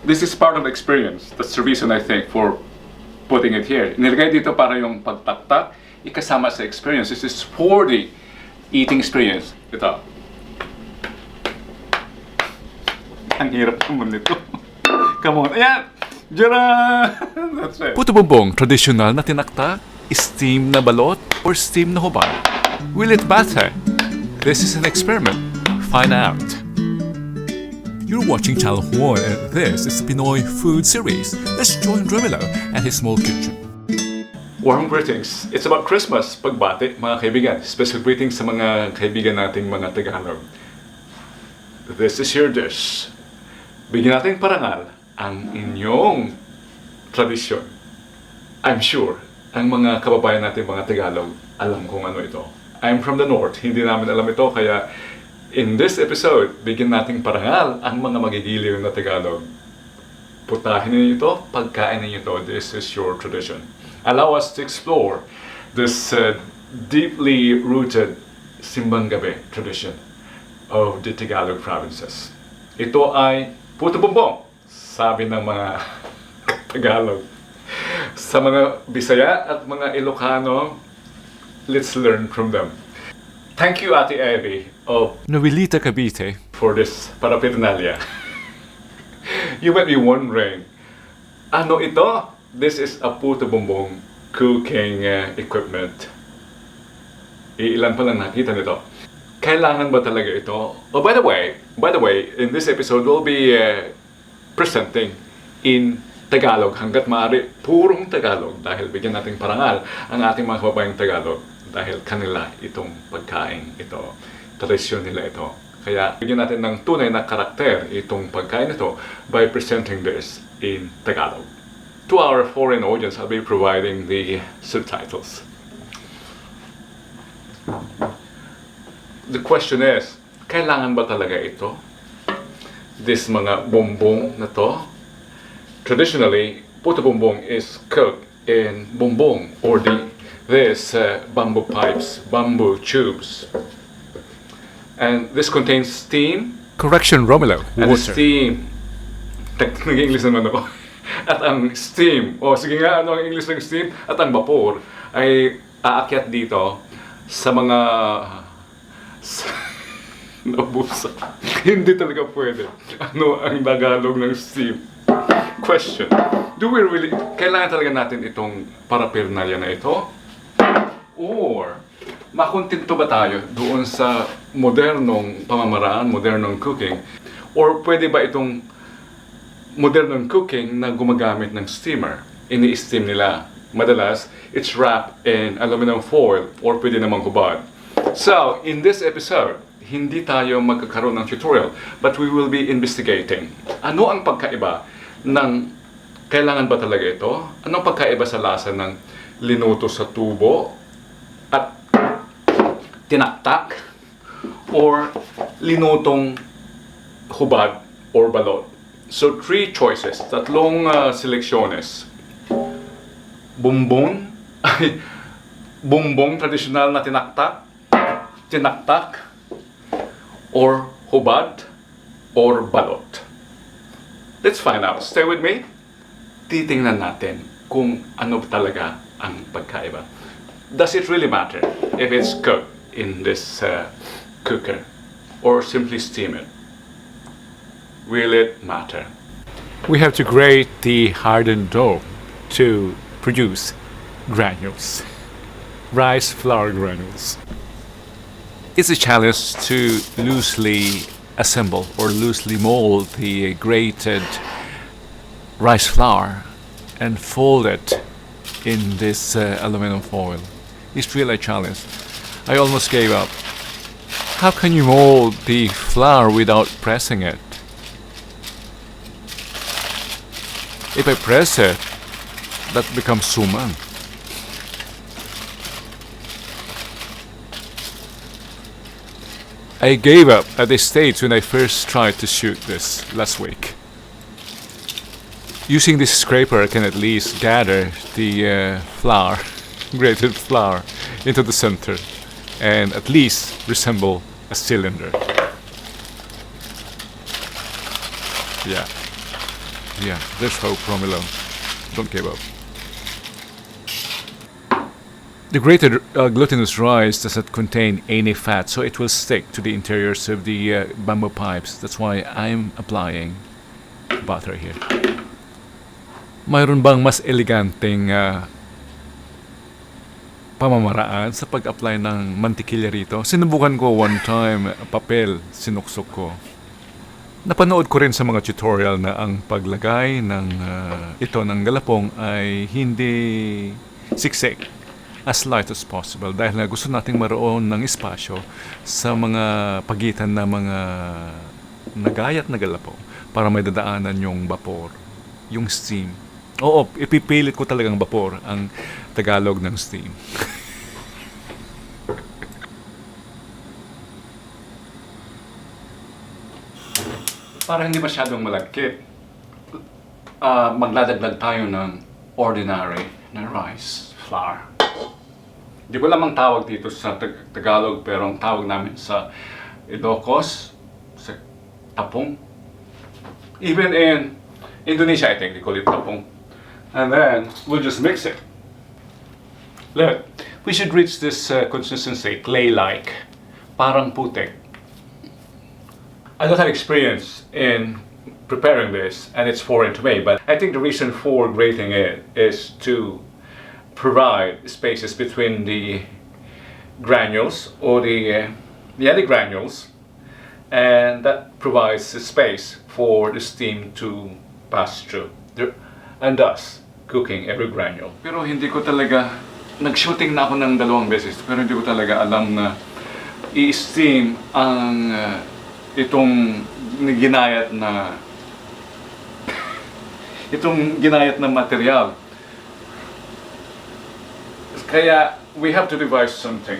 This is part of the experience. That's the reason I think for putting it here. Nilagay dito para yung pagtaktak, ikasama sa experience. This is for the eating experience. Ito. Ang hirap naman nito. Come on. Ayan! That's it. Puto Bumbong, traditional na tinaktak, steam na balot, or steam na hubad? Will it matter? This is an experiment. Find out. You're watching Channel 1 and this is the Pinoy Food Series. Let's join Romelo and his small kitchen. Warm greetings. It's about Christmas. Pagbati, mga kaibigan. Special greetings sa mga kaibigan nating mga Tagalog. This is your dish. Bigyan natin parangal ang inyong tradisyon. I'm sure, ang mga kababayan natin mga Tagalog, alam kung ano ito. I'm from the North, hindi namin alam ito, kaya in this episode, bigyan natin parangal ang mga magigiliw na Tagalog. Putahin ninyo ito, pagkain ninyo ito, this is your tradition. Allow us to explore this deeply rooted simbang gabi tradition of the Tagalog provinces. Ito ay Puto Bumbong, sabi ng mga Tagalog. Sa mga Bisaya at mga Ilocano, let's learn from them. Thank you, Ate Abby, of Novelita Cavite. for this paraphernalia. You might be wondering, ano ito? This is a Puto Bumbong cooking equipment. Ilan pa lang nakita nito. Kailangan ba talaga ito? Oh, by the way, in this episode, we'll be presenting in Tagalog. Hanggat maaari, purong Tagalog. Dahil bigyan natin parangal ang ating mga kababayang Tagalog. Dahil kanila itong pagkain ito. Tradisyon nila ito. Kaya bigyan natin ng tunay na karakter itong pagkain ito by presenting this in Tagalog. To our foreign audience, I'll be providing the subtitles. The question is, kailangan ba talaga ito? This mga bumbong na to? Traditionally, Puto Bumbong is cooked in bumbong or this bamboo pipes, bamboo tubes. And this contains steam. Correction, Romelo. And the Water. steam. Nag-English naman ako. At ang steam, sige nga, ano ang English ng steam? At ang vapor ay aakyat dito sa mga nabusa. Hindi talaga pwede. Ano ang Tagalog ng steam? Question. Do we really, kailangan talaga natin itong paraphernalia na ito? Or, makontento ba tayo doon sa modernong pamamaraan, modernong cooking? Or pwede ba itong modernong cooking na gumagamit ng steamer? Ini-steam nila. Madalas, it's wrapped in aluminum foil or pwede namang hubad. So, in this episode, hindi tayo magkakaroon ng tutorial, but we will be investigating. Ano ang pagkaiba ng kailangan ba talaga ito? Anong pagkaiba sa lasa ng linuto sa tubo at tinaktak or linutong hubad or balot? So, 3 choices, tatlong seleksyones. Bumbong, bumbong tradisyonal na tinaktak, or hubad, or balot. Let's find out. Stay with me. Titingnan natin kung ano talaga ang pagkaiba. Does it really matter if it's cooked in this cooker or simply steam it? Will it matter? We have to grate the hardened dough to produce granules. Rice flour granules. It's a challenge to loosely assemble or loosely mold the grated rice flour and fold it in this aluminum foil. It's really a challenge. I almost gave up. How can you mold the flour without pressing it? If I press it, that becomes suman. I gave up at this stage when I first tried to shoot this last week. Using this scraper, I can at least gather the flour, grated flour, into the center and at least resemble a cylinder. Yeah. Yeah, there's hope, Romelo. Don't give up. The grated glutinous rice doesn't contain any fat, so it will stick to the interiors of the bamboo pipes. That's why I'm applying butter here. Mayroon bang mas eleganteng pamamaraan sa pag-apply ng mantikilya rito? Sinubukan ko one time, papel, sinuksok ko. Napanood ko rin sa mga tutorial na ang paglagay ng ito ng galapong ay hindi siksik, as light as possible, dahil nga gusto nating maroon ng espasyo sa mga pagitan na mga nagayat na galapong para may dadaanan yung vapor, yung steam. Oo, ipipilit ko talagang vapor ang Tagalog ng steam. Para hindi masyadong malagkit, magladagdag tayo ng ordinary na rice flour. Di ko lamang tawag dito sa Tagalog, pero ang tawag namin sa Ilocos, sa tapong. Even in Indonesia, I think they call it tapong. And then we'll just mix it. Look, we should reach this consistency, clay-like, parang putik. I don't have experience in preparing this, and it's foreign to me, but I think the reason for grating it is to provide spaces between the granules, or the granules, and that provides a space for the steam to pass through, and thus cooking every granule. Pero hindi ko talaga, nag-shooting na ako ng 2 beses, pero hindi ko talaga alam na i-steam ang itong ginayat na material. Kaya we have to devise something.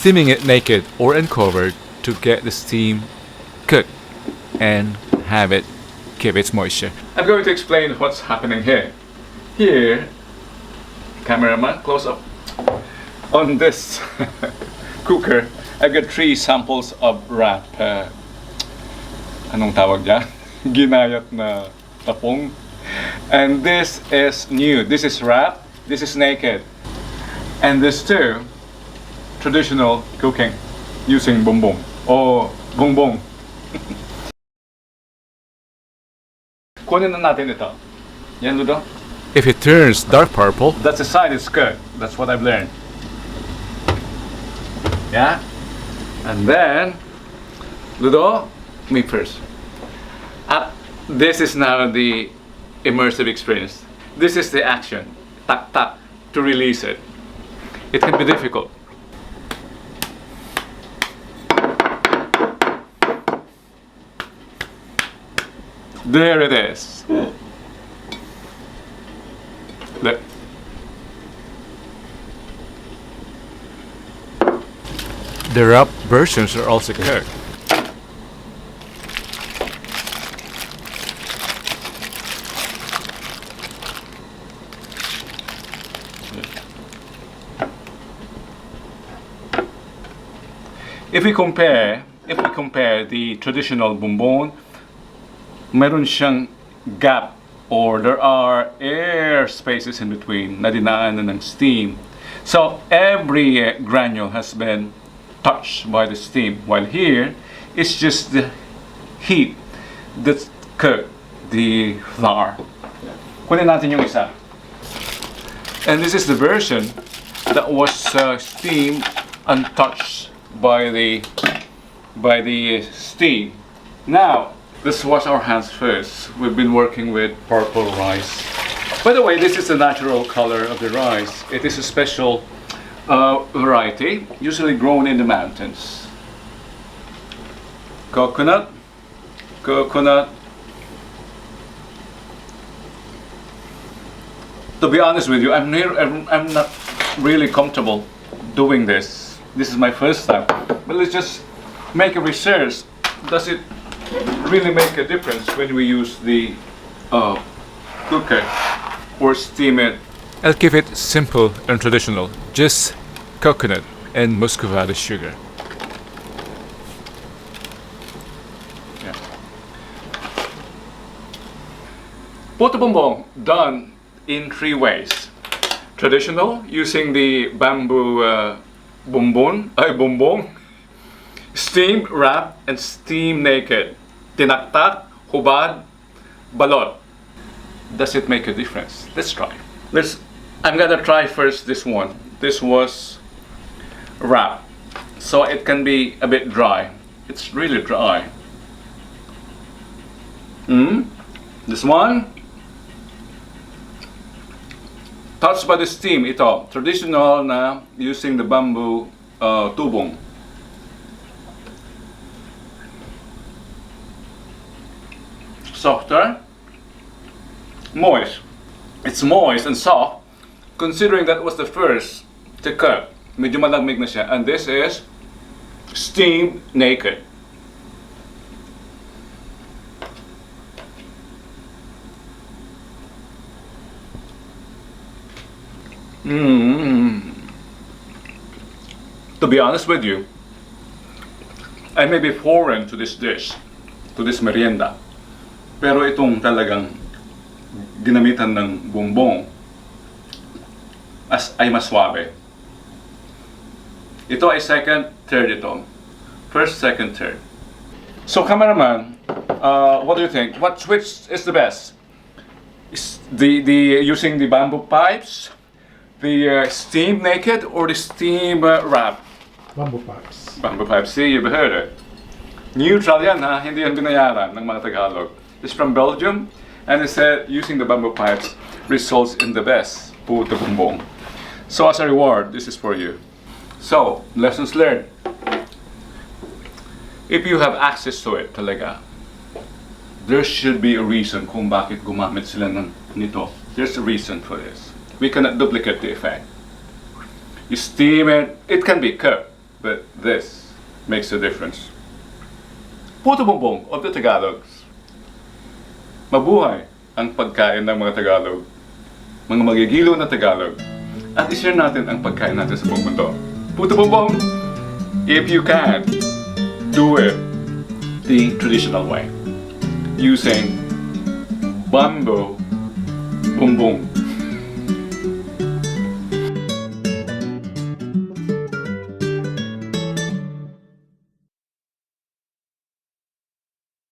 Steaming it naked or uncovered to get the steam cooked and have it keep its moisture. I'm going to explain what's happening here. Here, cameraman, close up. On this cooker, I've got 3 samples of wrap. Anong tawag dyan? Ginayat na tapong. And this is new. This is wrap. This is naked. And this too, traditional cooking using bumbong or bumbong. Kunin na natin ito. Yan, Ludo. If it turns dark purple, That's a sign it's good. That's what I've learned. Yeah? And then, Ludo, me first. This is now the immersive experience. This is the action. Tak tak to release it. It can be difficult. There it is. Look. the wrap versions are also cooked. If we compare the traditional bumbong, meron siyang gap, or there are air spaces in between na dinaanan ng steam. So every granule has been touched by the steam, while here it's just the heat that cooked the flour. Kunin natin yung isa. And this is the version that was steamed untouched by the steam. Now, let's wash our hands first. We've been working with purple rice. By the way, this is the natural color of the rice. It is a special variety, usually grown in the mountains. Coconut. To be honest with you, I'm not really comfortable doing this. This is my first time. But let's just make a research. Does it really make a difference when we use the cooker or steam it? I'll keep it simple and traditional. Just coconut and muscovado sugar. Yeah. Puto Bumbong done in 3 ways. Traditional, using the bamboo bumbong. Steam, wrap, and steam naked. Tinaktak, hubad, balot. Does it make a difference? Let's try. I'm gonna try first this one. This was wrap. So it can be a bit dry. It's really dry. This one, touched by the steam, ito. Traditional na using the bamboo tubong. Softer, moist. It's moist and soft, considering that was the first to cook. Medyo malamig na siya. And this is steamed naked. To be honest with you, I may be foreign to this dish, to this merienda. Pero itong talagang ginamitan ng bumbong ay mas suabe. Ito ay second, third ito. First, second, third. So cameraman, what do you think? Which is the best? Is the using the bamboo pipes, the steam naked, or the steam wrap? Bamboo pipes. Bamboo pipes. See, you've heard it. Neutral yan ha, hindi yan binayaran ng mga Tagalog. It's from Belgium, and it said using the bamboo pipes results in the best Puto Bumbong. So as a reward, this is for you. So, lessons learned. If you have access to it talaga, there should be a reason kung bakit gumamit sila nito. There's a reason for this. We cannot duplicate the effect. You steam it, it can be cooked, but this makes a difference. Puto Bumbong of the Tagalogs. Mabuhay ang pagkain ng mga Tagalog, mga magigilo na Tagalog, at ishare natin ang pagkain natin sa buong mundo. Puto Bumbong, if you can, do it the traditional way, using bamboo bumbong.